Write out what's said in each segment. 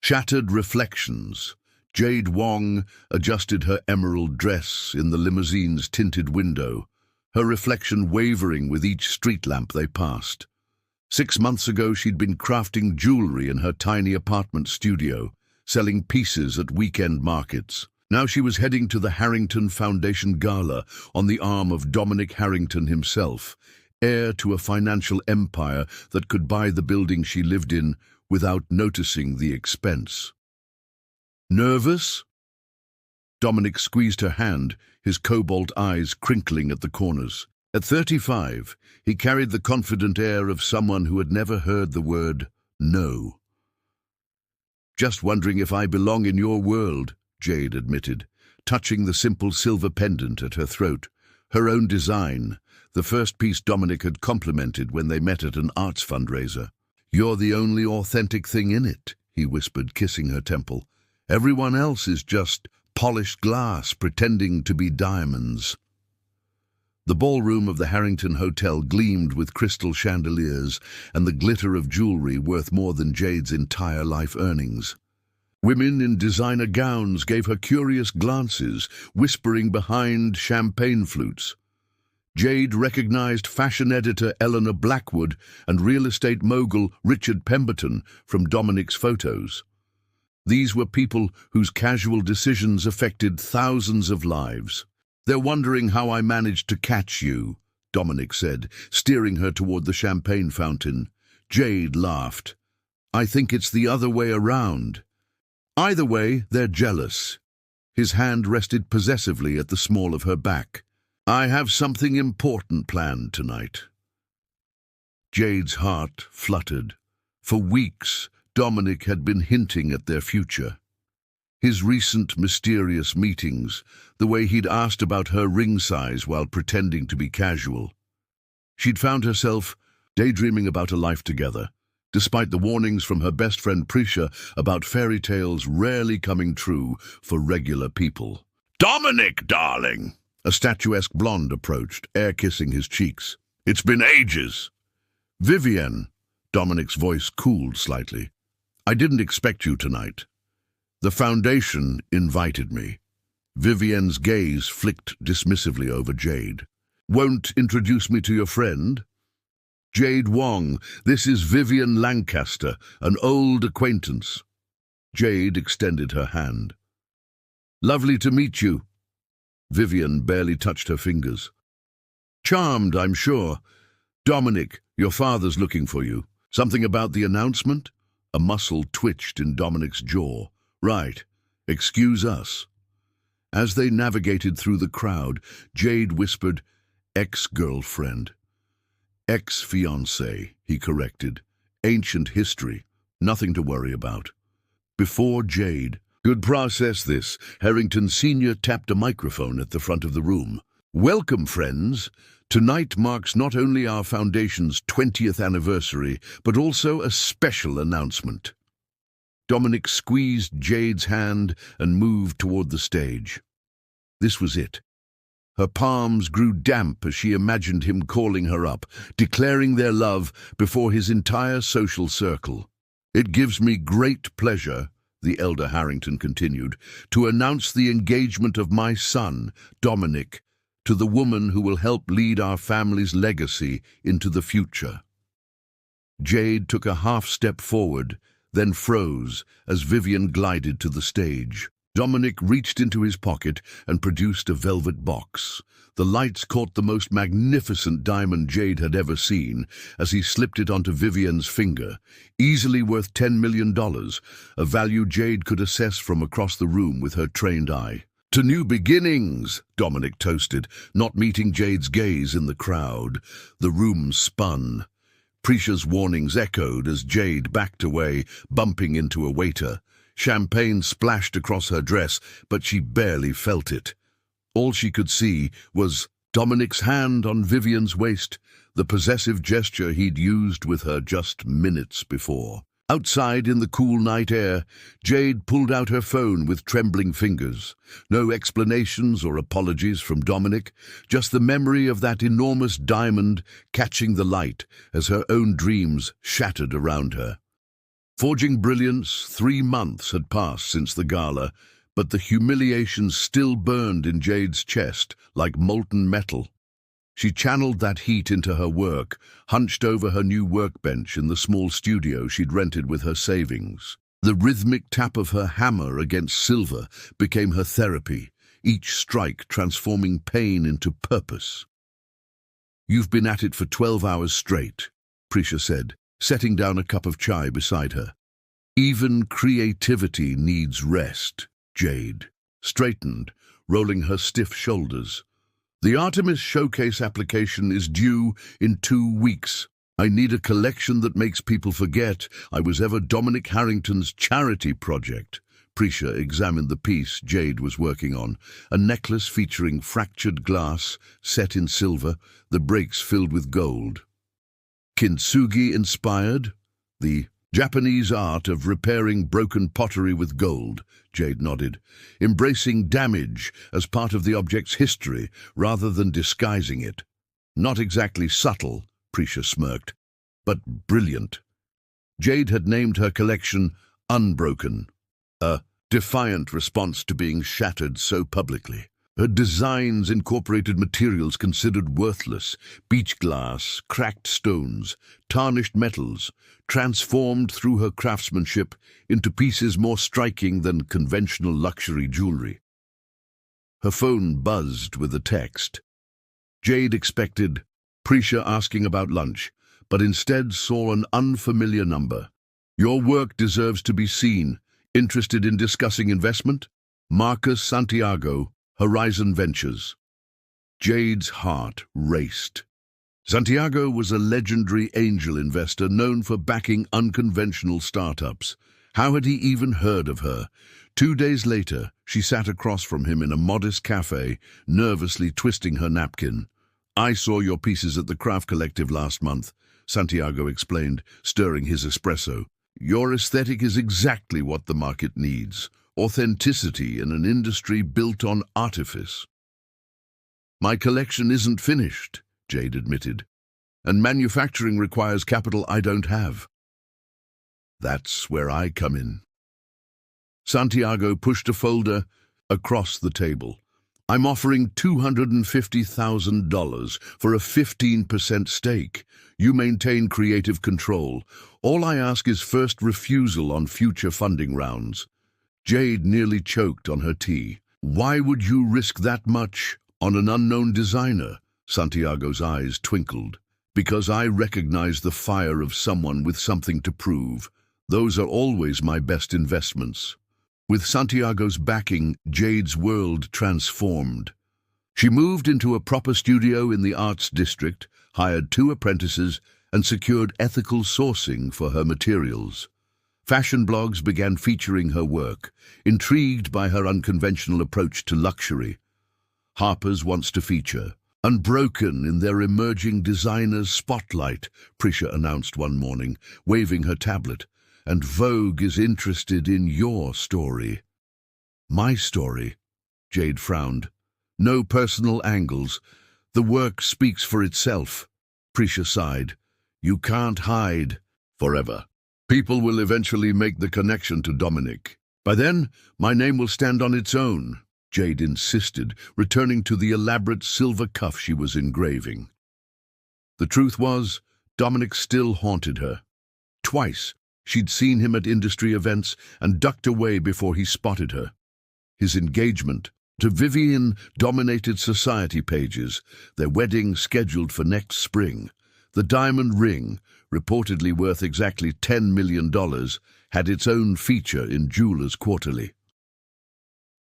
Shattered reflections. Jade Wong adjusted her emerald dress in the limousine's tinted window, her reflection wavering with each street lamp they passed. 6 months ago, she'd been crafting jewelry in her tiny apartment studio, selling pieces at weekend markets. Now she was heading to the Harrington Foundation Gala on the arm of Dominic Harrington himself, heir to a financial empire that could buy the building she lived in without noticing the expense. Nervous? Dominic squeezed her hand, his cobalt eyes crinkling at the corners. At 35, he carried the confident air of someone who had never heard the word no. "Just wondering if I belong in your world," Jade admitted, touching the simple silver pendant at her throat, her own design, the first piece Dominic had complimented when they met at an arts fundraiser. "You're the only authentic thing in it," he whispered, kissing her temple. "Everyone else is just polished glass pretending to be diamonds." The ballroom of the Harrington Hotel gleamed with crystal chandeliers and the glitter of jewelry worth more than Jade's entire life earnings. Women in designer gowns gave her curious glances, whispering behind champagne flutes. Jade recognized fashion editor Eleanor Blackwood and real estate mogul Richard Pemberton from Dominic's photos. These were people whose casual decisions affected thousands of lives. "They're wondering how I managed to catch you," Dominic said, steering her toward the champagne fountain. Jade laughed. "I think it's the other way around. Either way, they're jealous." His hand rested possessively at the small of her back. "I have something important planned tonight." Jade's heart fluttered. For weeks, Dominic had been hinting at their future. His recent mysterious meetings, the way he'd asked about her ring size while pretending to be casual. She'd found herself daydreaming about a life together, despite the warnings from her best friend Prisha about fairy tales rarely coming true for regular people. "Dominic, darling!" A statuesque blonde approached, air-kissing his cheeks. "It's been ages." "Vivienne," Dominic's voice cooled slightly. "I didn't expect you tonight. The Foundation invited me." Vivienne's gaze flicked dismissively over Jade. "Won't introduce me to your friend?" "Jade Wong, this is Vivienne Lancaster, an old acquaintance." Jade extended her hand. "Lovely to meet you." Vivienne barely touched her fingers. "Charmed, I'm sure. Dominic, your father's looking for you. Something about the announcement?" A muscle twitched in Dominic's jaw. "Right. Excuse us." As they navigated through the crowd, Jade whispered, "Ex-girlfriend." "Ex-fiancé," he corrected. "Ancient history. Nothing to worry about." Before Jade could process this, Harrington Sr. tapped a microphone at the front of the room. "Welcome, friends. Tonight marks not only our Foundation's 20th anniversary, but also a special announcement." Dominic squeezed Jade's hand and moved toward the stage. This was it. Her palms grew damp as she imagined him calling her up, declaring their love before his entire social circle. "It gives me great pleasure," the elder Harrington continued, "to announce the engagement of my son, Dominic, to the woman who will help lead our family's legacy into the future." Jade took a half-step forward, then froze as Vivienne glided to the stage. Dominic reached into his pocket and produced a velvet box. The lights caught the most magnificent diamond Jade had ever seen as he slipped it onto Vivienne's finger, easily worth $10 million, a value Jade could assess from across the room with her trained eye. "To new beginnings," Dominic toasted, not meeting Jade's gaze in the crowd. The room spun. Prisha's warnings echoed as Jade backed away, bumping into a waiter. Champagne splashed across her dress, but she barely felt it. All she could see was Dominic's hand on Vivienne's waist, the possessive gesture he'd used with her just minutes before. Outside in the cool night air, Jade pulled out her phone with trembling fingers. No explanations or apologies from Dominic, just the memory of that enormous diamond catching the light as her own dreams shattered around her. Forging brilliance, 3 months had passed since the gala, but the humiliation still burned in Jade's chest like molten metal. She channeled that heat into her work, hunched over her new workbench in the small studio she'd rented with her savings. The rhythmic tap of her hammer against silver became her therapy, each strike transforming pain into purpose. "You've been at it for 12 hours straight," Prisha said, setting down a cup of chai beside her. "Even creativity needs rest." Jade straightened, rolling her stiff shoulders. "The Artemis Showcase application is due in 2 weeks. I need a collection that makes people forget I was ever Dominic Harrington's charity project." Prisha examined the piece Jade was working on, a necklace featuring fractured glass set in silver, the breaks filled with gold. "Kintsugi-inspired? The Japanese art of repairing broken pottery with gold," Jade nodded, "embracing damage as part of the object's history rather than disguising it." "Not exactly subtle," Prisha smirked, "but brilliant." Jade had named her collection Unbroken, a defiant response to being shattered so publicly. Her designs incorporated materials considered worthless: beach glass, cracked stones, tarnished metals, transformed through her craftsmanship into pieces more striking than conventional luxury jewelry. Her phone buzzed with a text. Jade expected Prisha asking about lunch, but instead saw an unfamiliar number. "Your work deserves to be seen. Interested in discussing investment? Marcus Santiago, Horizon Ventures." Jade's heart raced. Santiago was a legendary angel investor known for backing unconventional startups. How had he even heard of her? 2 days later, she sat across from him in a modest cafe, nervously twisting her napkin. "I saw your pieces at the Craft Collective last month," Santiago explained, stirring his espresso. "Your aesthetic is exactly what the market needs. Authenticity in an industry built on artifice." "My collection isn't finished," Jade admitted, "and manufacturing requires capital I don't have." "That's where I come in." Santiago pushed a folder across the table. "I'm offering $250,000 for a 15% stake. You maintain creative control. All I ask is first refusal on future funding rounds." Jade nearly choked on her tea. "Why would you risk that much on an unknown designer?" Santiago's eyes twinkled. "Because I recognize the fire of someone with something to prove. Those are always my best investments." With Santiago's backing, Jade's world transformed. She moved into a proper studio in the Arts District, hired 2 apprentices, and secured ethical sourcing for her materials. Fashion blogs began featuring her work, intrigued by her unconventional approach to luxury. "Harper's wants to feature Unbroken in their emerging designers spotlight," Prisha announced one morning, waving her tablet. "And Vogue is interested in your story." "My story?" Jade frowned. "No personal angles. The work speaks for itself." Prisha sighed. "You can't hide forever. People will eventually make the connection to Dominic. By then, my name will stand on its own," Jade insisted, returning to the elaborate silver cuff she was engraving. The truth was, Dominic still haunted her. Twice, she'd seen him at industry events and ducked away before he spotted her. His engagement to Vivian dominated society pages, their wedding scheduled for next spring. The diamond ring, reportedly worth exactly $10 million, had its own feature in Jewelers Quarterly.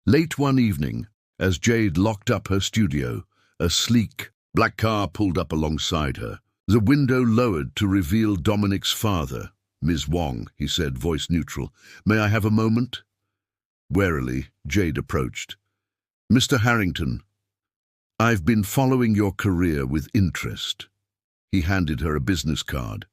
Late one evening, as Jade locked up her studio, a sleek, black car pulled up alongside her. The window lowered to reveal Dominic's father. "Ms. Wong," he said, voice neutral. "May I have a moment?" Warily, Jade approached. "Mr. Harrington, I've been following your career with interest." He handed her a business card.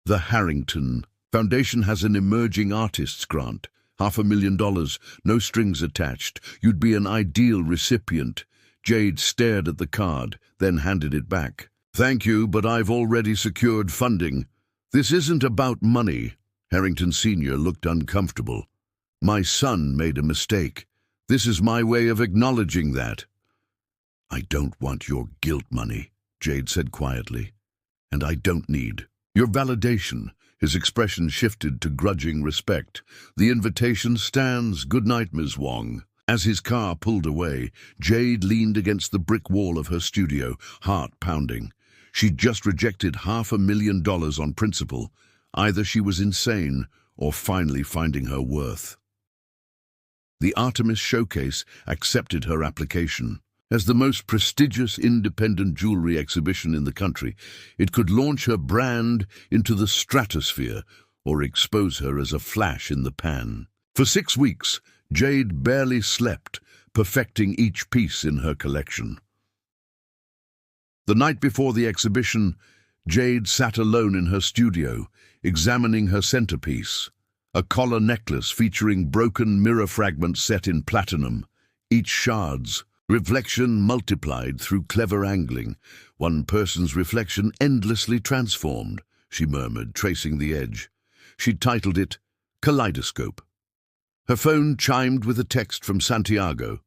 "The Harrington Foundation has an emerging artists grant. $500,000, no strings attached. You'd be an ideal recipient." Jade stared at the card, then handed it back. "Thank you, but I've already secured funding." "This isn't about money," Harrington Sr. looked uncomfortable. My son made a mistake. This is my way of acknowledging that. I don't want your guilt money, Jade said quietly. And I don't need your validation. His expression shifted to grudging respect. The invitation stands. Good night, Ms. Wong. As his car pulled away, Jade leaned against the brick wall of her studio, heart pounding. She'd just rejected $500,000 on principle. Either she was insane or finally finding her worth. The Artemis Showcase accepted her application. As the most prestigious independent jewelry exhibition in the country, it could launch her brand into the stratosphere or expose her as a flash in the pan. For 6 weeks, Jade barely slept, perfecting each piece in her collection. The night before the exhibition, Jade sat alone in her studio, examining her centerpiece, a collar necklace featuring broken mirror fragments set in platinum, each shard's reflection multiplied through clever angling. One person's reflection endlessly transformed, she murmured, tracing the edge. She'd titled it Kaleidoscope. Her phone chimed with a text from Santiago.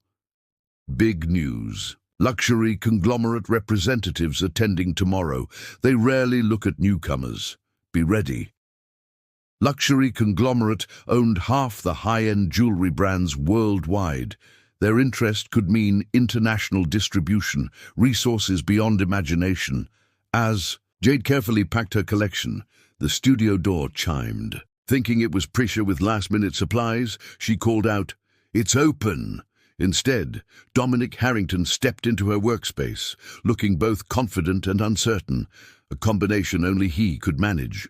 Big news. Luxury conglomerate representatives attending tomorrow. They rarely look at newcomers. Be ready. Luxury conglomerate owned half the high-end jewelry brands worldwide. Their interest could mean international distribution, resources beyond imagination. As Jade carefully packed her collection, the studio door chimed. Thinking it was Prisha with last-minute supplies, she called out, "It's open!" Instead, Dominic Harrington stepped into her workspace, looking both confident and uncertain, a combination only he could manage.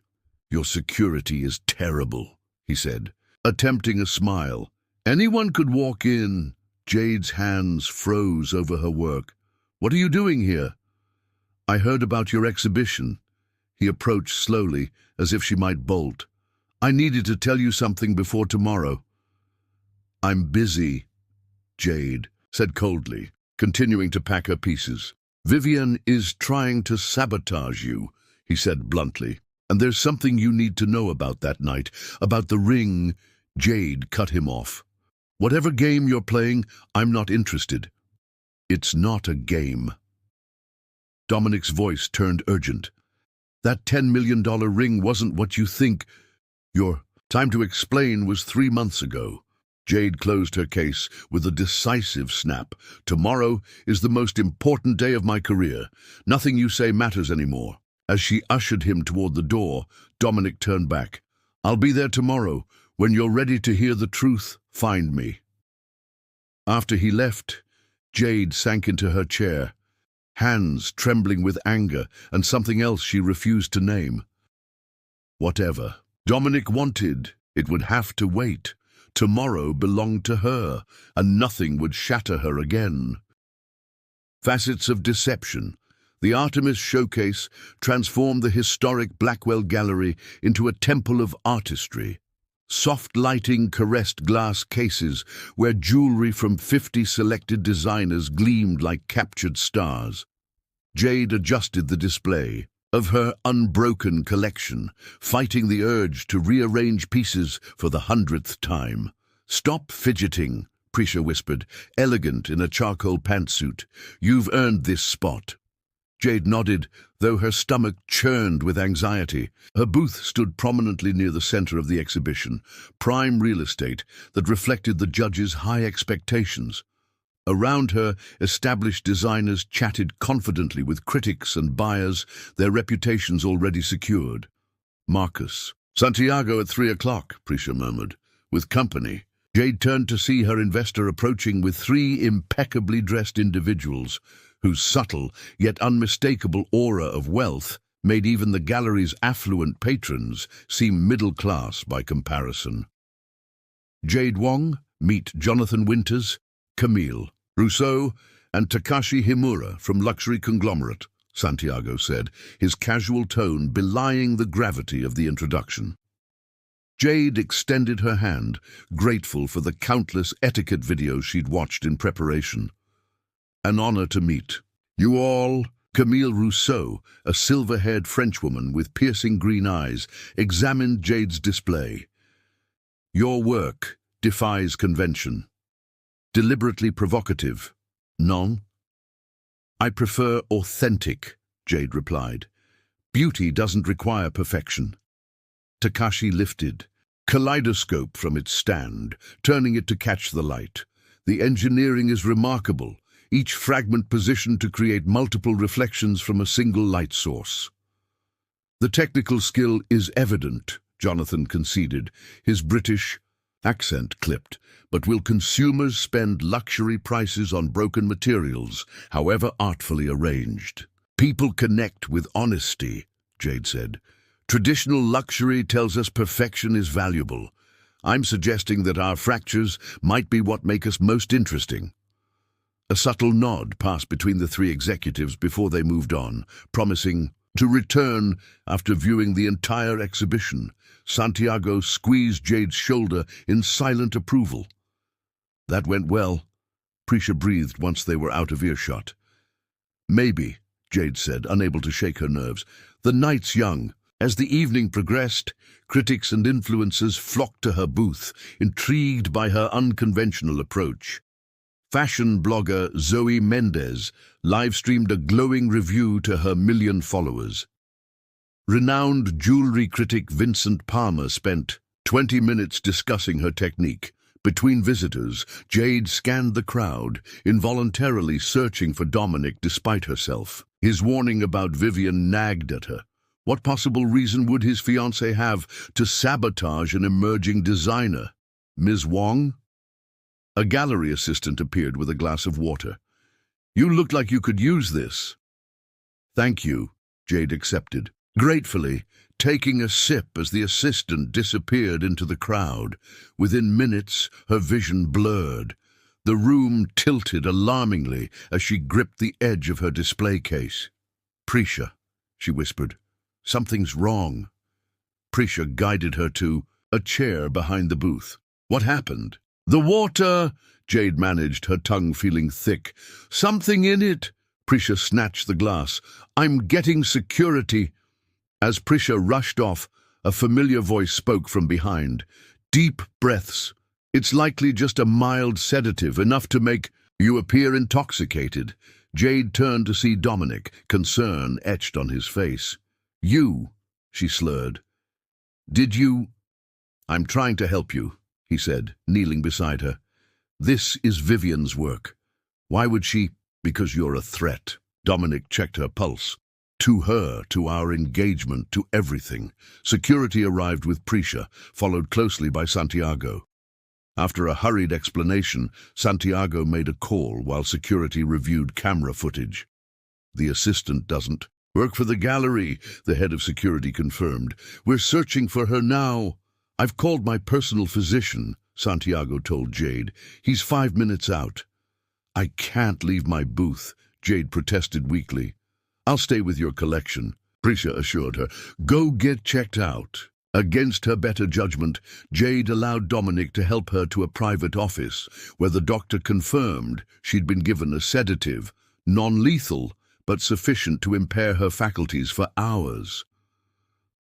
"Your security is terrible," he said, attempting a smile. "Anyone could walk in." Jade's hands froze over her work. "What are you doing here?" "I heard about your exhibition." He approached slowly, as if she might bolt. "I needed to tell you something before tomorrow." "I'm busy," Jade said coldly, continuing to pack her pieces. "Vivian is trying to sabotage you," he said bluntly. "And there's something you need to know about that night, about the ring." Jade cut him off. "Whatever game you're playing, I'm not interested." "It's not a game." Dominic's voice turned urgent. "That $10 million ring wasn't what you think. Your time to explain was 3 months ago." Jade closed her case with a decisive snap. "Tomorrow is the most important day of my career. Nothing you say matters anymore." As she ushered him toward the door, Dominic turned back. "I'll be there tomorrow. When you're ready to hear the truth, find me." After he left, Jade sank into her chair, hands trembling with anger and something else she refused to name. Whatever Dominic wanted, it would have to wait. Tomorrow belonged to her, and nothing would shatter her again. Facets of deception. The Artemis Showcase transformed the historic Blackwell Gallery into a temple of artistry. Soft lighting caressed glass cases where jewelry from 50 selected designers gleamed like captured stars. Jade adjusted the display of her unbroken collection, fighting the urge to rearrange pieces for the 100th time. "Stop fidgeting," Prisha whispered, elegant in a charcoal pantsuit. "You've earned this spot." Jade nodded, though her stomach churned with anxiety. Her booth stood prominently near the center of the exhibition, prime real estate that reflected the judges' high expectations. Around her, established designers chatted confidently with critics and buyers, their reputations already secured. "Marcus. Santiago at 3 o'clock, Prisha murmured. "With company." Jade turned to see her investor approaching with 3 impeccably dressed individuals, whose subtle yet unmistakable aura of wealth made even the gallery's affluent patrons seem middle-class by comparison. Jade Wong, meet Jonathan Winters, Camille Rousseau, and Takashi Himura from Luxury Conglomerate, Santiago said, his casual tone belying the gravity of the introduction. Jade extended her hand, grateful for the countless etiquette videos she'd watched in preparation. "An honor to meet you all," Camille Rousseau, a silver-haired Frenchwoman with piercing green eyes, examined Jade's display. Your work defies convention. Deliberately provocative. Non? I prefer authentic, Jade replied. Beauty doesn't require perfection. Takashi lifted, kaleidoscope from its stand, turning it to catch the light. The engineering is remarkable, each fragment positioned to create multiple reflections from a single light source. The technical skill is evident, Jonathan conceded, his British accent clipped. But will consumers spend luxury prices on broken materials, however artfully arranged? People connect with honesty, Jade said. Traditional luxury tells us perfection is valuable. I'm suggesting that our fractures might be what make us most interesting. A subtle nod passed between the three executives before they moved on, promising to return after viewing the entire exhibition. Santiago squeezed Jade's shoulder in silent approval. That went well, Prisha breathed once they were out of earshot. Maybe, Jade said, unable to shake her nerves. The night's young. As the evening progressed, critics and influencers flocked to her booth, intrigued by her unconventional approach. Fashion blogger Zoe Mendez live-streamed a glowing review to her million followers. Renowned jewelry critic Vincent Palmer spent 20 minutes discussing her technique. Between visitors, Jade scanned the crowd, involuntarily searching for Dominic despite herself. His warning about Vivian nagged at her. What possible reason would his fiancée have to sabotage an emerging designer? Ms. Wong? A gallery assistant appeared with a glass of water. You look like you could use this. Thank you, Jade accepted, gratefully, taking a sip as the assistant disappeared into the crowd. Within minutes, her vision blurred. The room tilted alarmingly as she gripped the edge of her display case. Prisha, she whispered, something's wrong. Prisha guided her to a chair behind the booth. What happened? The water, Jade managed, her tongue feeling thick. Something in it. Prisha snatched the glass. I'm getting security. As Prisha rushed off, a familiar voice spoke from behind. Deep breaths. It's likely just a mild sedative, enough to make you appear intoxicated. Jade turned to see Dominic, concern etched on his face. You, she slurred. Did you? I'm trying to help you, he said, kneeling beside her. This is Vivian's work. Why would she? Because you're a threat. Dominic checked her pulse. To her, to our engagement, to everything. Security arrived with Prisha, followed closely by Santiago. After a hurried explanation, Santiago made a call while security reviewed camera footage. The assistant doesn't work for the gallery, the head of security confirmed. We're searching for her now. I've called my personal physician, Santiago told Jade. He's 5 minutes out. I can't leave my booth, Jade protested weakly. I'll stay with your collection, Prisha assured her. Go get checked out. Against her better judgment, Jade allowed Dominic to help her to a private office, where the doctor confirmed she'd been given a sedative, non-lethal, but sufficient to impair her faculties for hours.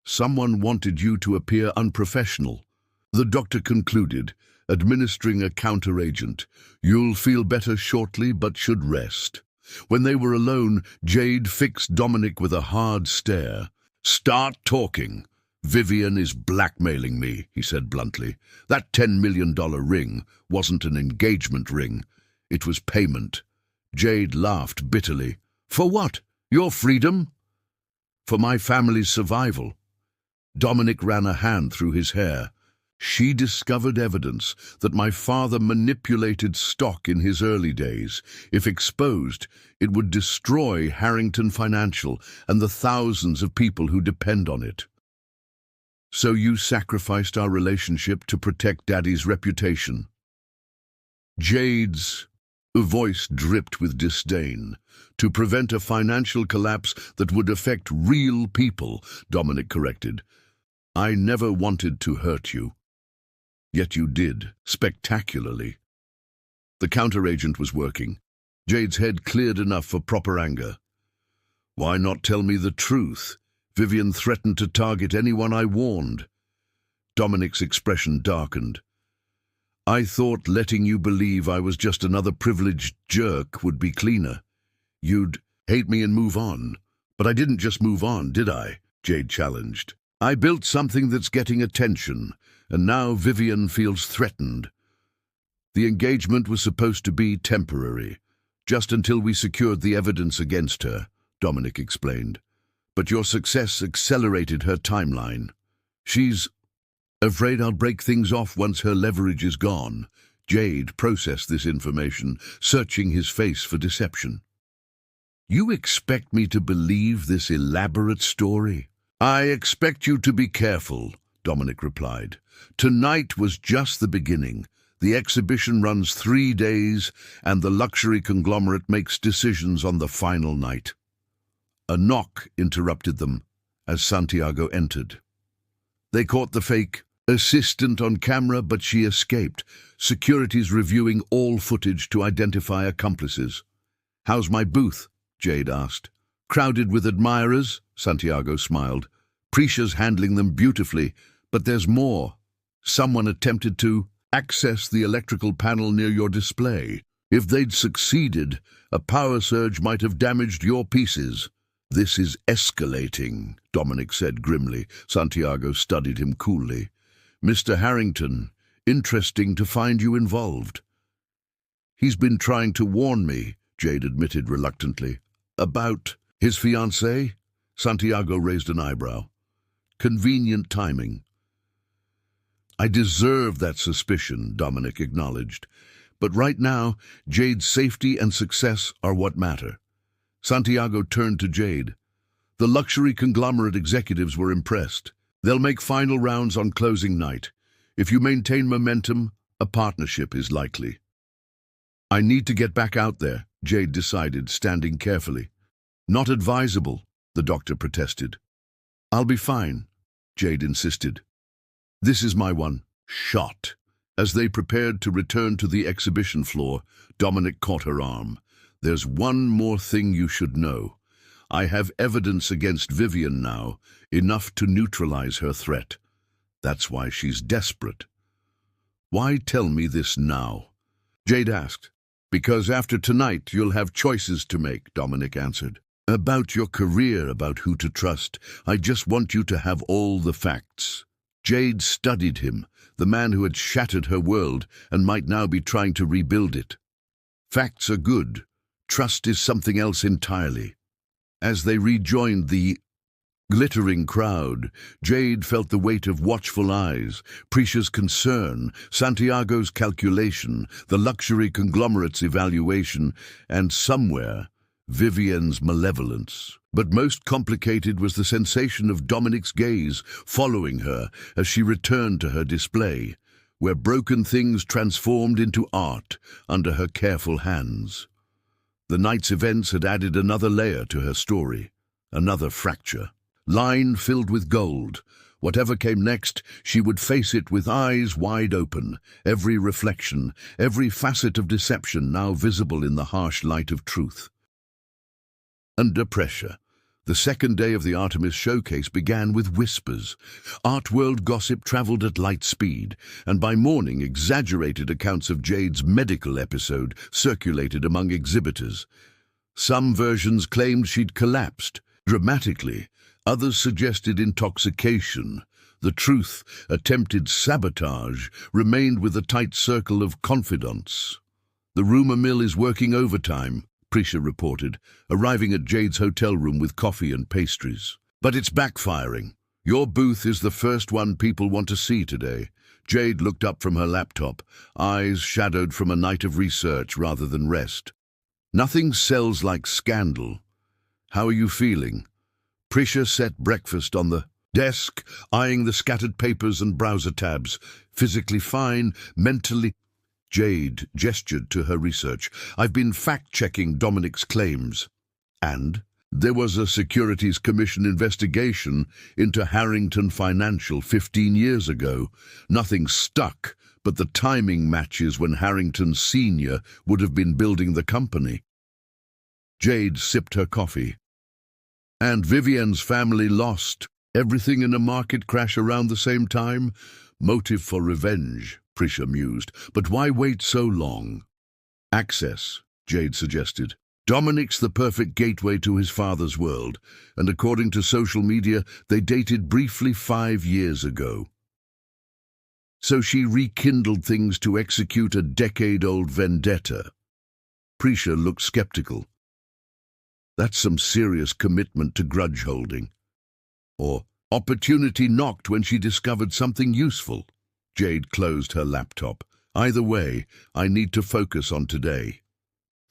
Someone wanted you to appear unprofessional, the doctor concluded, administering a counteragent. You'll feel better shortly, but should rest. When they were alone, Jade fixed Dominic with a hard stare. Start talking. Vivian is blackmailing me, he said bluntly. That $10 million ring wasn't an engagement ring. It was payment. Jade laughed bitterly. For what? Your freedom? For my family's survival. Dominic ran a hand through his hair. She discovered evidence that my father manipulated stock in his early days. If exposed, it would destroy Harrington Financial and the thousands of people who depend on it. So you sacrificed our relationship to protect Daddy's reputation. Jade's voice dripped with disdain. To prevent a financial collapse that would affect real people, Dominic corrected. I never wanted to hurt you. Yet you did, spectacularly. The counteragent was working. Jade's head cleared enough for proper anger. Why not tell me the truth? Vivian threatened to target anyone I warned. Dominic's expression darkened. I thought letting you believe I was just another privileged jerk would be cleaner. You'd hate me and move on. But I didn't just move on, did I? Jade challenged. I built something that's getting attention, and now Vivian feels threatened. The engagement was supposed to be temporary, just until we secured the evidence against her, Dominic explained. But your success accelerated her timeline. She's afraid I'll break things off once her leverage is gone. Jade processed this information, searching his face for deception. You expect me to believe this elaborate story? I expect you to be careful, Dominic replied. Tonight was just the beginning. The exhibition runs 3 days, and the luxury conglomerate makes decisions on the final night. A knock interrupted them as Santiago entered. They caught the fake assistant on camera, but she escaped, securities reviewing all footage to identify accomplices. How's my booth? Jade asked. Crowded with admirers? Santiago smiled. Prisha's handling them beautifully, but there's more. Someone attempted to access the electrical panel near your display. If they'd succeeded, a power surge might have damaged your pieces. This is escalating, Dominic said grimly. Santiago studied him coolly. Mr. Harrington, interesting to find you involved. He's been trying to warn me, Jade admitted reluctantly. About his fiancée? Santiago raised an eyebrow. Convenient timing. I deserve that suspicion, Dominic acknowledged. But right now, Jade's safety and success are what matter. Santiago turned to Jade. The luxury conglomerate executives were impressed. They'll make final rounds on closing night. If you maintain momentum, a partnership is likely. I need to get back out there, Jade decided, standing carefully. Not advisable, the doctor protested. I'll be fine, Jade insisted. This is my one shot. As they prepared to return to the exhibition floor, Dominic caught her arm. There's one more thing you should know. I have evidence against Vivian now, enough to neutralize her threat. That's why she's desperate. Why tell me this now? Jade asked. Because after tonight you'll have choices to make, Dominic answered. About your career, about who to trust. I just want you to have all the facts. Jade studied him, the man who had shattered her world and might now be trying to rebuild it. Facts are good. Trust is something else entirely. As they rejoined the glittering crowd, Jade felt the weight of watchful eyes, Prisha's concern, Santiago's calculation, the luxury conglomerate's evaluation, and somewhere, Vivian's malevolence. But most complicated was the sensation of Dominic's gaze following her as she returned to her display, where broken things transformed into art under her careful hands. The night's events had added another layer to her story, another fracture. Line filled with gold. Whatever came next, she would face it with eyes wide open, every reflection, every facet of deception now visible in the harsh light of truth. Under pressure, the second day of the Artemis showcase began with whispers. Art world gossip traveled at light speed, and by morning exaggerated accounts of Jade's medical episode circulated among exhibitors. Some versions claimed she'd collapsed dramatically, others suggested intoxication. The truth, attempted sabotage, remained with a tight circle of confidants. The rumor mill is working overtime, Prisha reported, arriving at Jade's hotel room with coffee and pastries. But it's backfiring. Your booth is the first one people want to see today. Jade looked up from her laptop, eyes shadowed from a night of research rather than rest. Nothing sells like scandal. How are you feeling? Prisha set breakfast on the desk, eyeing the scattered papers and browser tabs. Physically fine, mentally... Jade gestured to her research. I've been fact-checking Dominic's claims. And there was a Securities Commission investigation into Harrington Financial 15 years ago. Nothing stuck, but the timing matches when Harrington Sr. would have been building the company. Jade sipped her coffee. And Vivian's family lost everything in a market crash around the same time? Motive for revenge, Prisha mused. But why wait so long? Access, Jade suggested. Dominic's the perfect gateway to his father's world, and according to social media, they dated briefly 5 years ago. So she rekindled things to execute a decade-old vendetta. Prisha looked skeptical. That's some serious commitment to grudge holding. Or opportunity knocked when she discovered something useful. Jade closed her laptop. Either way, I need to focus on today.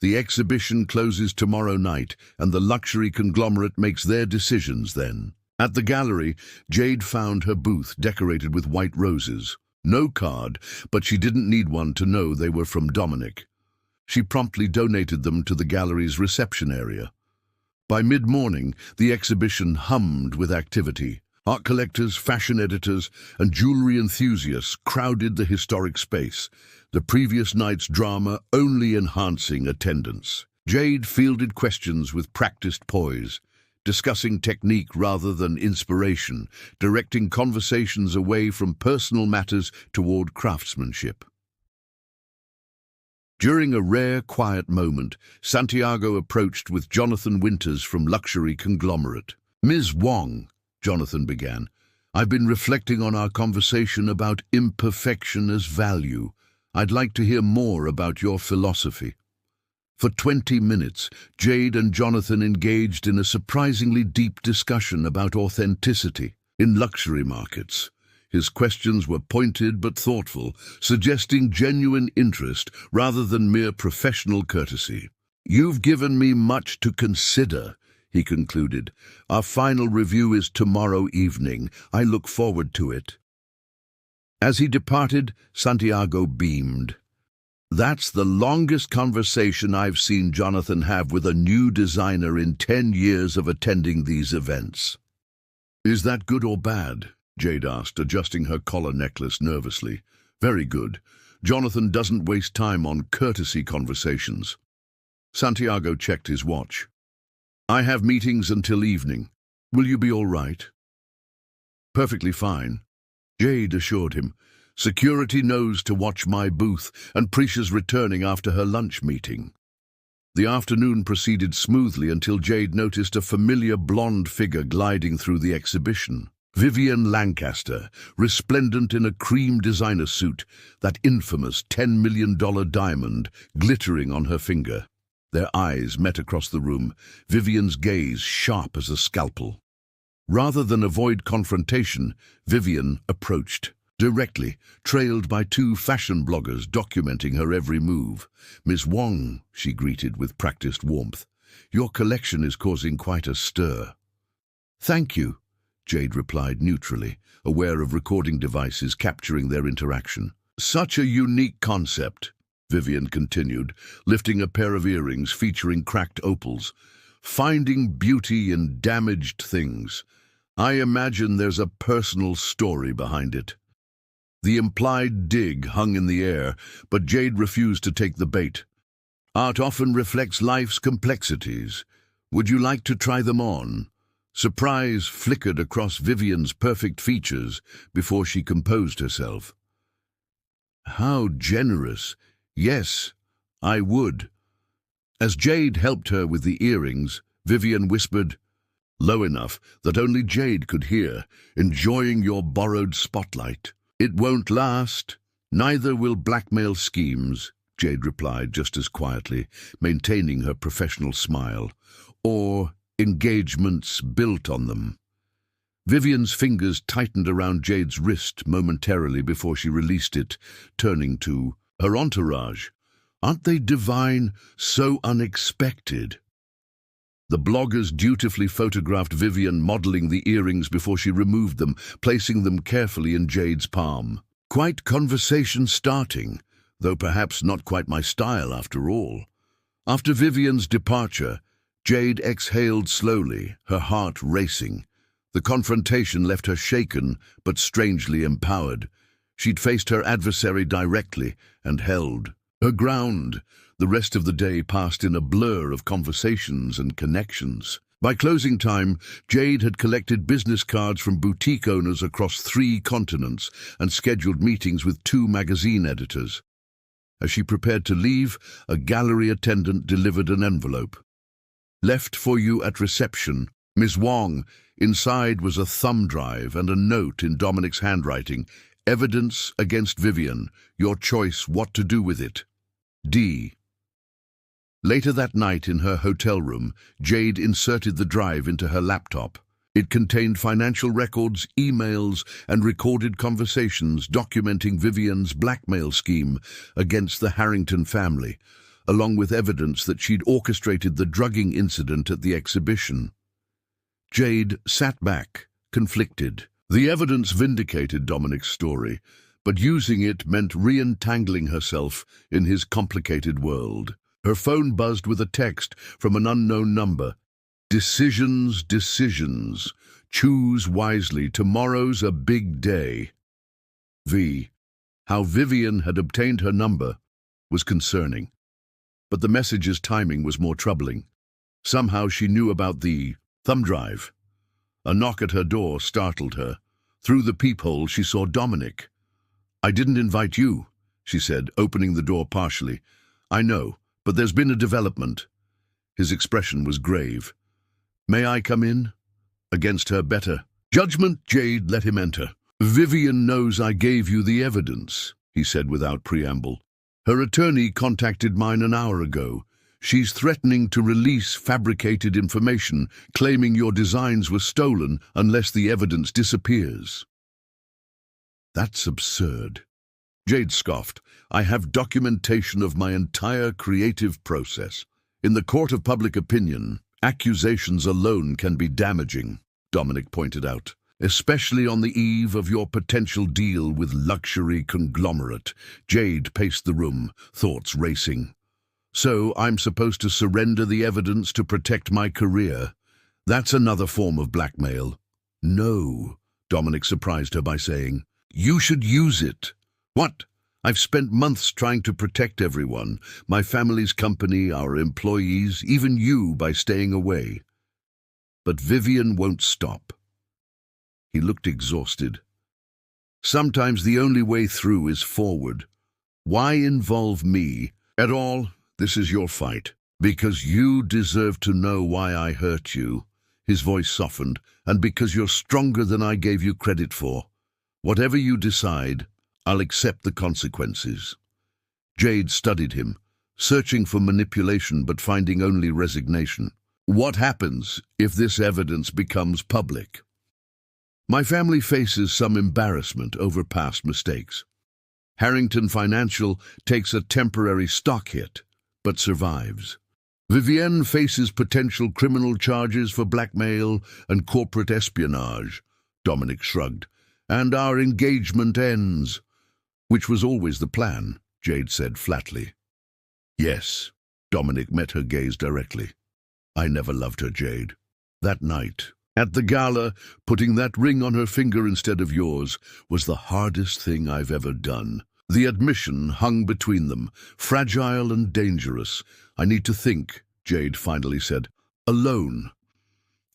The exhibition closes tomorrow night, and the luxury conglomerate makes their decisions then. At the gallery, Jade found her booth decorated with white roses. No card, but she didn't need one to know they were from Dominic. She promptly donated them to the gallery's reception area. By mid-morning, the exhibition hummed with activity. Art collectors, fashion editors, and jewelry enthusiasts crowded the historic space, the previous night's drama only enhancing attendance. Jade fielded questions with practiced poise, discussing technique rather than inspiration, directing conversations away from personal matters toward craftsmanship. During a rare, quiet moment, Santiago approached with Jonathan Winters from Luxury Conglomerate. "Ms. Wong," Jonathan began, "I've been reflecting on our conversation about imperfection as value. I'd like to hear more about your philosophy." For 20 minutes, Jade and Jonathan engaged in a surprisingly deep discussion about authenticity in luxury markets. His questions were pointed but thoughtful, suggesting genuine interest rather than mere professional courtesy. "You've given me much to consider," he concluded. "Our final review is tomorrow evening. I look forward to it." As he departed, Santiago beamed. "That's the longest conversation I've seen Jonathan have with a new designer in 10 years of attending these events." "Is that good or bad?" Jade asked, adjusting her collar necklace nervously. "Very good. Jonathan doesn't waste time on courtesy conversations." Santiago checked his watch. "I have meetings until evening. Will you be all right?" "Perfectly fine," Jade assured him. "Security knows to watch my booth, and Prisha's returning after her lunch meeting." The afternoon proceeded smoothly until Jade noticed a familiar blonde figure gliding through the exhibition. Vivian Lancaster, resplendent in a cream designer suit, that infamous $10 million diamond glittering on her finger. Their eyes met across the room, Vivian's gaze sharp as a scalpel. Rather than avoid confrontation, Vivian approached directly, trailed by 2 fashion bloggers documenting her every move. "Miss Wong," she greeted with practiced warmth, "your collection is causing quite a stir." "Thank you," Jade replied neutrally, aware of recording devices capturing their interaction. "Such a unique concept," Vivian continued, lifting a pair of earrings featuring cracked opals. "Finding beauty in damaged things. I imagine there's a personal story behind it." The implied dig hung in the air, but Jade refused to take the bait. "Art often reflects life's complexities. Would you like to try them on?" Surprise flickered across Vivian's perfect features before she composed herself. "How generous. Yes, I would." As Jade helped her with the earrings, Vivian whispered, low enough that only Jade could hear, "Enjoying your borrowed spotlight. It won't last. Neither will blackmail schemes," Jade replied just as quietly, maintaining her professional smile. "Or engagements built on them." Vivian's fingers tightened around Jade's wrist momentarily before she released it, turning to her entourage. "Aren't they divine? So unexpected." The bloggers dutifully photographed Vivian modeling the earrings before she removed them, placing them carefully in Jade's palm. "Quite conversation starting, though perhaps not quite my style after all." After Vivian's departure, Jade exhaled slowly, her heart racing. The confrontation left her shaken, but strangely empowered. She'd faced her adversary directly and held her ground. The rest of the day passed in a blur of conversations and connections. By closing time, Jade had collected business cards from boutique owners across 3 continents and scheduled meetings with 2 magazine editors. As she prepared to leave, a gallery attendant delivered an envelope. "Left for you at reception, Ms. Wong." Inside was a thumb drive and a note in Dominic's handwriting. "Evidence against Vivian. Your choice what to do with it. D." Later that night in her hotel room, Jade inserted the drive into her laptop. It contained financial records, emails, and recorded conversations documenting Vivian's blackmail scheme against the Harrington family, along with evidence that she'd orchestrated the drugging incident at the exhibition. Jade sat back, conflicted. The evidence vindicated Dominic's story, but using it meant re-entangling herself in his complicated world. Her phone buzzed with a text from an unknown number. "Decisions, decisions. Choose wisely. Tomorrow's a big day." How Vivian had obtained her number was concerning, but the message's timing was more troubling. Somehow she knew about the thumb drive. A knock at her door startled her. Through the peephole she saw Dominic. "I didn't invite you," she said, opening the door partially. "I know, but there's been a development." His expression was grave. "May I come in?" Against her better judgment, Jade let him enter. "Vivian knows I gave you the evidence," he said without preamble. "Her attorney contacted mine an hour ago. She's threatening to release fabricated information, claiming your designs were stolen unless the evidence disappears." "That's absurd." Jade scoffed. "I have documentation of my entire creative process. In the court of public opinion, accusations alone can be damaging," Dominic pointed out, "especially on the eve of your potential deal with luxury conglomerate." Jade paced the room, thoughts racing. "So I'm supposed to surrender the evidence to protect my career? That's another form of blackmail." "No," Dominic surprised her by saying. "You should use it." "What? I've spent months trying to protect everyone, my family's company, our employees, even you, by staying away. But Vivian won't stop." He looked exhausted. "Sometimes the only way through is forward. Why involve me at all? This is your fight. Because you deserve to know why I hurt you." His voice softened. "And because you're stronger than I gave you credit for. Whatever you decide, I'll accept the consequences." Jade studied him, searching for manipulation but finding only resignation. "What happens if this evidence becomes public?" "My family faces some embarrassment over past mistakes. Harrington Financial takes a temporary stock hit, but survives. Vivienne faces potential criminal charges for blackmail and corporate espionage." Dominic shrugged. "And our engagement ends." "Which was always the plan," Jade said flatly. "Yes." Dominic met her gaze directly. "I never loved her, Jade. That night, at the gala, putting that ring on her finger instead of yours was the hardest thing I've ever done." The admission hung between them, fragile and dangerous. "I need to think," Jade finally said. "Alone."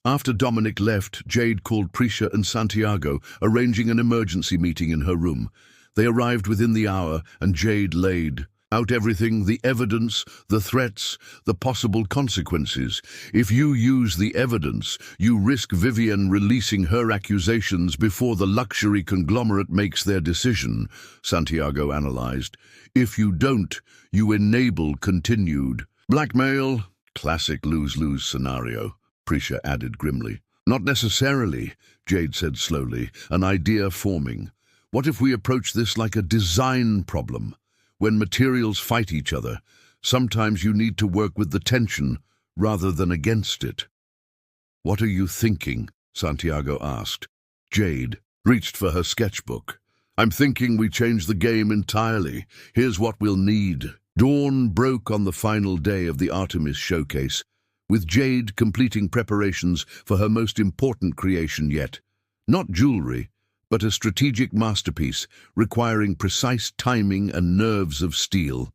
After Dominic left, Jade called Prisha and Santiago, arranging an emergency meeting in her room. They arrived within the hour, and Jade laid out everything: the evidence, the threats, the possible consequences. "If you use the evidence, you risk Vivian releasing her accusations before the luxury conglomerate makes their decision," Santiago analyzed. "If you don't, you enable continued blackmail." "Classic lose-lose scenario," Prisha added grimly. "Not necessarily," Jade said slowly, an idea forming. "What if we approach this like a design problem? When materials fight each other, sometimes you need to work with the tension rather than against it." "What are you thinking?" Santiago asked. Jade reached for her sketchbook. "I'm thinking we change the game entirely. Here's what we'll need." Dawn broke on the final day of the Artemis showcase, with Jade completing preparations for her most important creation yet. Not jewelry, but a strategic masterpiece requiring precise timing and nerves of steel.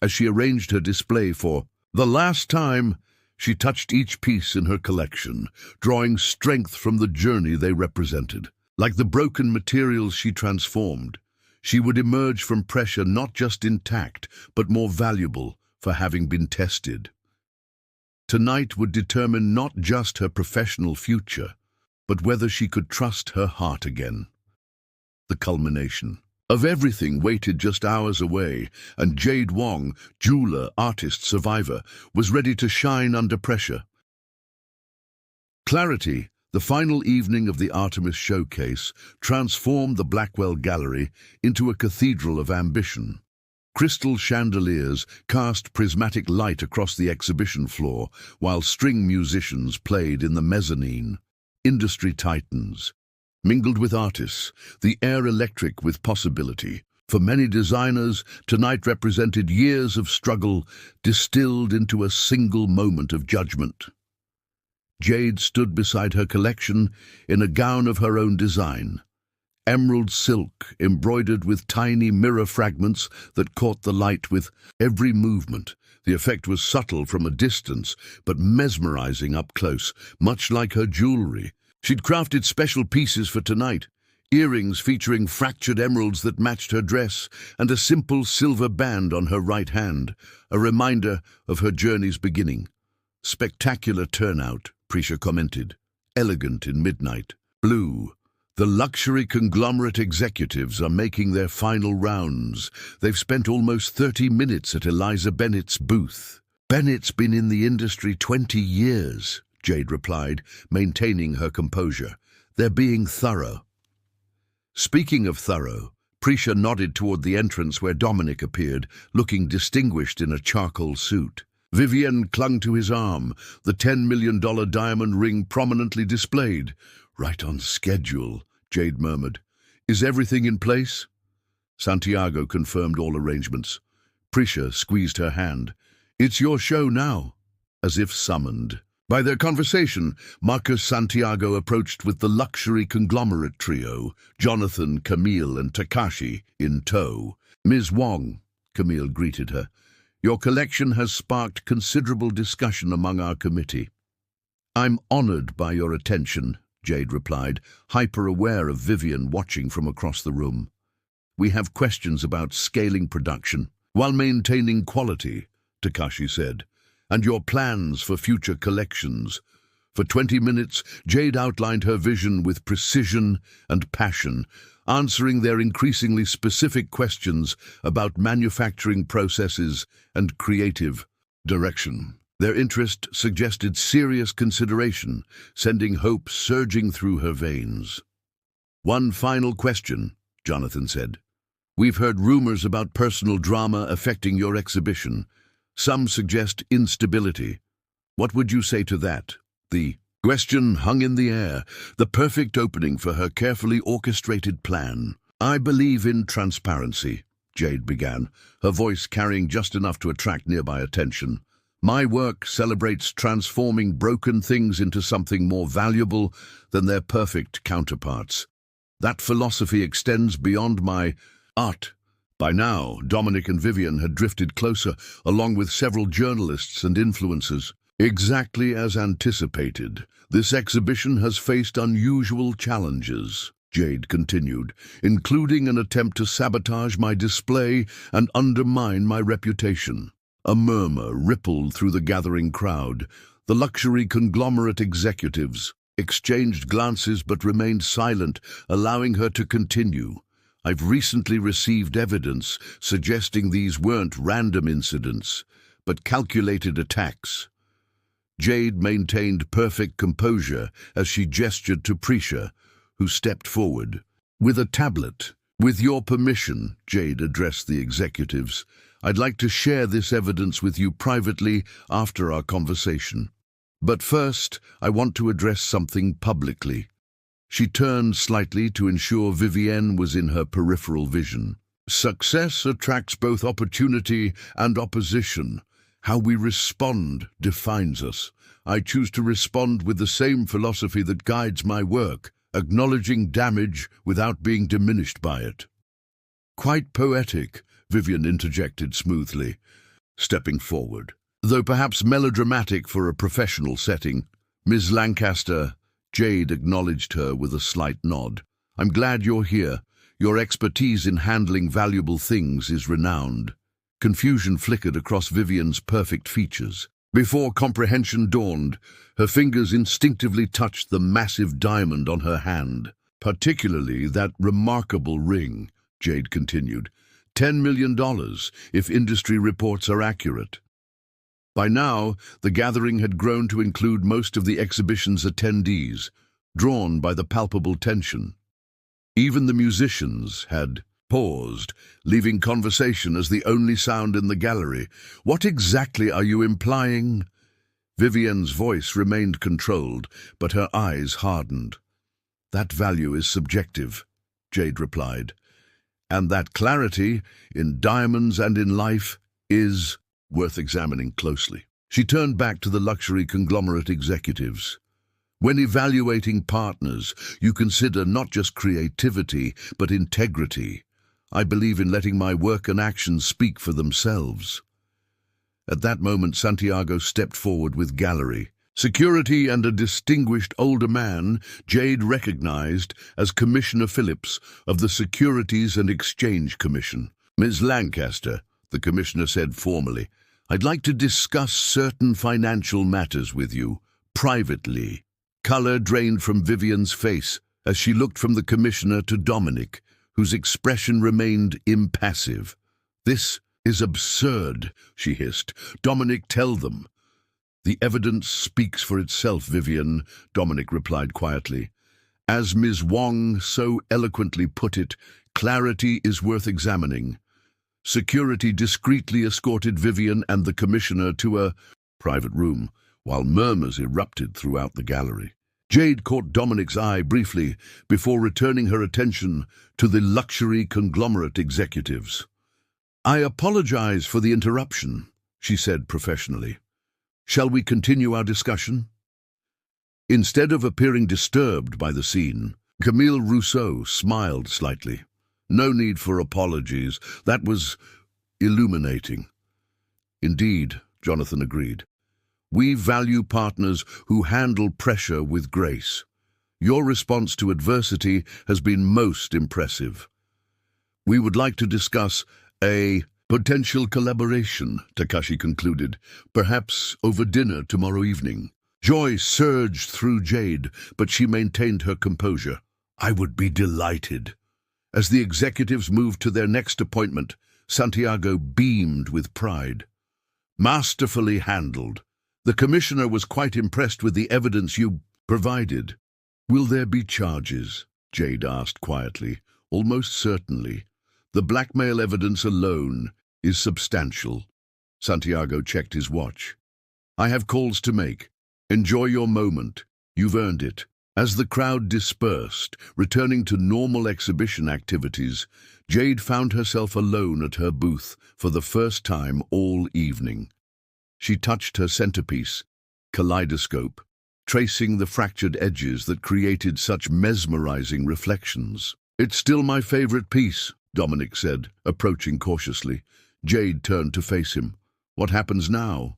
As she arranged her display for the last time, She touched each piece in her collection, drawing strength from the journey they represented. Like the broken materials she transformed, she would emerge from pressure not just intact, but more valuable for having been tested. Tonight would determine not just her professional future, but whether she could trust her heart again. The culmination of everything waited just hours away, and Jade Wong, jeweler, artist, survivor, was ready to shine under pressure. Clarity, the final evening of the Artemis Showcase, transformed the Blackwell Gallery into a cathedral of ambition. Crystal chandeliers cast prismatic light across the exhibition floor, while string musicians played in the mezzanine. Industry titans mingled with artists, the air electric with possibility. For many designers, tonight represented years of struggle distilled into a single moment of judgment. Jade stood beside her collection in a gown of her own design, emerald silk embroidered with tiny mirror fragments that caught the light with every movement. The effect was subtle from a distance, but mesmerizing up close, much like her jewelry. She'd crafted special pieces for tonight, earrings featuring fractured emeralds that matched her dress, and a simple silver band on her right hand, a reminder of her journey's beginning. Spectacular turnout, Prisha commented. Elegant in midnight blue. The luxury conglomerate executives are making their final rounds. They've spent almost 30 minutes at Eliza Bennett's booth. Bennett's been in the industry 20 years, Jade replied, maintaining her composure. They're being thorough. Speaking of thorough, Prisha nodded toward the entrance where Dominic appeared, looking distinguished in a charcoal suit. Vivienne clung to his arm, the $10 million diamond ring prominently displayed. Right on schedule, Jade murmured. Is everything in place? Santiago confirmed all arrangements. Prisha squeezed her hand. It's your show now, as if summoned. By their conversation, Marcus Santiago approached with the luxury conglomerate trio, Jonathan, Camille, and Takashi, in tow. Ms. Wong, Camille greeted her. Your collection has sparked considerable discussion among our committee. I'm honored by your attention, Jade replied, hyper-aware of Vivian watching from across the room. We have questions about scaling production while maintaining quality, Takashi said, and your plans for future collections. For 20 minutes, Jade outlined her vision with precision and passion, answering their increasingly specific questions about manufacturing processes and creative direction. Their interest suggested serious consideration, sending hope surging through her veins. One final question, Jonathan said. We've heard rumors about personal drama affecting your exhibition. Some suggest instability. What would you say to that? The question hung in the air, the perfect opening for her carefully orchestrated plan. I believe in transparency, Jade began, her voice carrying just enough to attract nearby attention. My work celebrates transforming broken things into something more valuable than their perfect counterparts. That philosophy extends beyond my art. By now, Dominic and Vivian had drifted closer, along with several journalists and influencers. Exactly as anticipated, this exhibition has faced unusual challenges, Jade continued, including an attempt to sabotage my display and undermine my reputation. A murmur rippled through the gathering crowd. The luxury conglomerate executives exchanged glances but remained silent, allowing her to continue. I've recently received evidence suggesting these weren't random incidents, but calculated attacks. Jade maintained perfect composure as she gestured to Prisha, who stepped forward. With a tablet, with your permission, Jade addressed the executives. I'd like to share this evidence with you privately after our conversation. But first, I want to address something publicly. She turned slightly to ensure Vivienne was in her peripheral vision. Success attracts both opportunity and opposition. How we respond defines us. I choose to respond with the same philosophy that guides my work, acknowledging damage without being diminished by it. Quite poetic, Vivian interjected smoothly, stepping forward. Though perhaps melodramatic for a professional setting. Ms. Lancaster, Jade acknowledged her with a slight nod. I'm glad you're here. Your expertise in handling valuable things is renowned. Confusion flickered across Vivian's perfect features. Before comprehension dawned, her fingers instinctively touched the massive diamond on her hand. Particularly that remarkable ring, Jade continued. $10 million, if industry reports are accurate. By now, the gathering had grown to include most of the exhibition's attendees, drawn by the palpable tension. Even the musicians had paused, leaving conversation as the only sound in the gallery. What exactly are you implying? Vivian's voice remained controlled, but her eyes hardened. That value is subjective, Jade replied. And that clarity, in diamonds and in life, is worth examining closely. She turned back to the luxury conglomerate executives. When evaluating partners, you consider not just creativity, but integrity. I believe in letting my work and actions speak for themselves. At that moment, Santiago stepped forward with gallery. Security and a distinguished older man, Jade recognized as Commissioner Phillips of the Securities and Exchange Commission. Ms. Lancaster, the commissioner said formally, I'd like to discuss certain financial matters with you, privately. Color drained from Vivian's face as she looked from the commissioner to Dominic, whose expression remained impassive. This is absurd, she hissed. Dominic, tell them. The evidence speaks for itself, Vivian, Dominic replied quietly. As Ms. Wong so eloquently put it, clarity is worth examining. Security discreetly escorted Vivian and the commissioner to a private room, while murmurs erupted throughout the gallery. Jade caught Dominic's eye briefly before returning her attention to the luxury conglomerate executives. I apologize for the interruption, she said professionally. Shall we continue our discussion? Instead of appearing disturbed by the scene, Camille Rousseau smiled slightly. No need for apologies. That was illuminating. Indeed, Jonathan agreed. We value partners who handle pressure with grace. Your response to adversity has been most impressive. We would like to discuss a potential collaboration, Takashi concluded, perhaps over dinner tomorrow evening. Joy surged through Jade, but she maintained her composure. I would be delighted. As the executives moved to their next appointment, Santiago beamed with pride. Masterfully handled. The commissioner was quite impressed with the evidence you provided. Will there be charges? Jade asked quietly. Almost certainly. The blackmail evidence alone is substantial. Santiago checked his watch. I have calls to make. Enjoy your moment. You've earned it. As the crowd dispersed, returning to normal exhibition activities, Jade found herself alone at her booth for the first time all evening. She touched her centerpiece, kaleidoscope, tracing the fractured edges that created such mesmerizing reflections. It's still my favorite piece, Dominic said, approaching cautiously. Jade turned to face him. What happens now?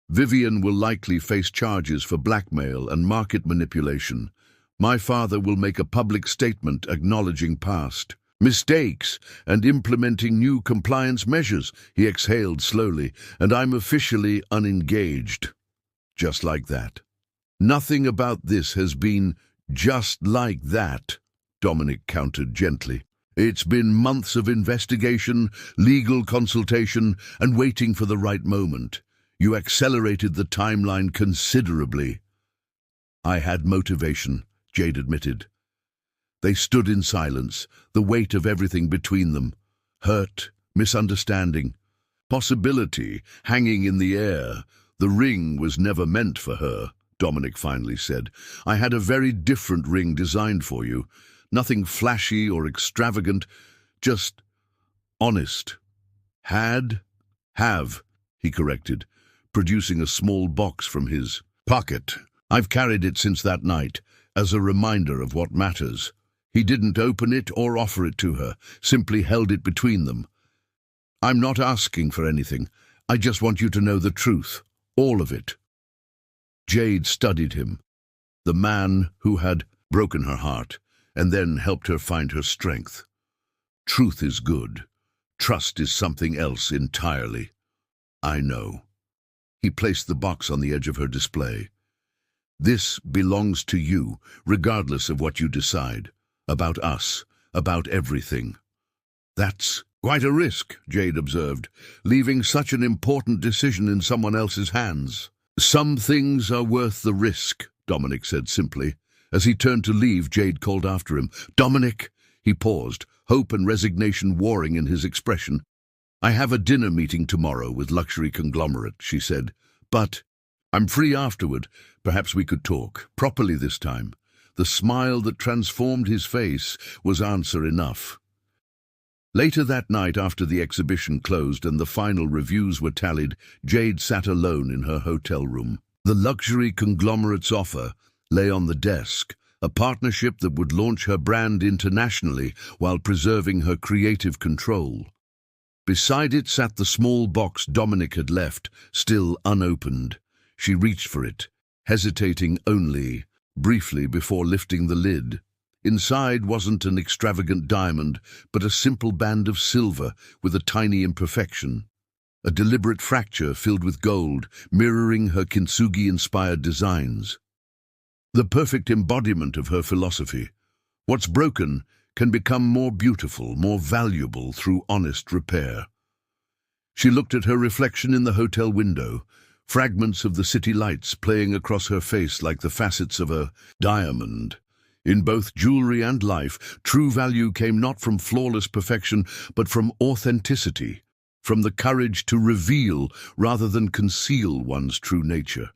Vivian will likely face charges for blackmail and market manipulation. My father will make a public statement acknowledging past mistakes and implementing new compliance measures. He exhaled slowly, and I'm officially unengaged. Just like that. Nothing about this has been just like that, Dominic countered gently. It's been months of investigation, legal consultation, and waiting for the right moment. You accelerated the timeline considerably. I had motivation, Jade admitted. They stood in silence, the weight of everything between them. Hurt, misunderstanding, possibility hanging in the air. The ring was never meant for her, Dominic finally said. I had a very different ring designed for you. Nothing flashy or extravagant, just honest. Have, he corrected, producing a small box from his pocket. I've carried it since that night, as a reminder of what matters. He didn't open it or offer it to her, simply held it between them. I'm not asking for anything. I just want you to know the truth, All of it. Jade studied him, the man who had broken her heart and then helped her find her strength. Truth is good. Trust is something else entirely. I know. He placed the box on the edge of her display. This belongs to you, regardless of what you decide. About us, about everything. That's quite a risk, Jade observed, leaving such an important decision in someone else's hands. Some things are worth the risk, Dominic said simply. As he turned to leave, Jade called after him. Dominic! He paused, hope and resignation warring in his expression. I have a dinner meeting tomorrow with luxury conglomerate, she said. But I'm free afterward. Perhaps we could talk, properly this time. The smile that transformed his face was answer enough. Later that night, after the exhibition closed and the final reviews were tallied, Jade sat alone in her hotel room. The luxury conglomerate's offer lay on the desk, a partnership that would launch her brand internationally while preserving her creative control. Beside it sat the small box Dominic had left, still unopened. She reached for it, hesitating only briefly before lifting the lid. Inside wasn't an extravagant diamond, but a simple band of silver with a tiny imperfection. A deliberate fracture filled with gold, mirroring her kintsugi-inspired designs. The perfect embodiment of her philosophy. What's broken can become more beautiful, more valuable through honest repair. She looked at her reflection in the hotel window, fragments of the city lights playing across her face like the facets of a diamond. In both jewelry and life, true value came not from flawless perfection, but from authenticity, from the courage to reveal rather than conceal one's true nature.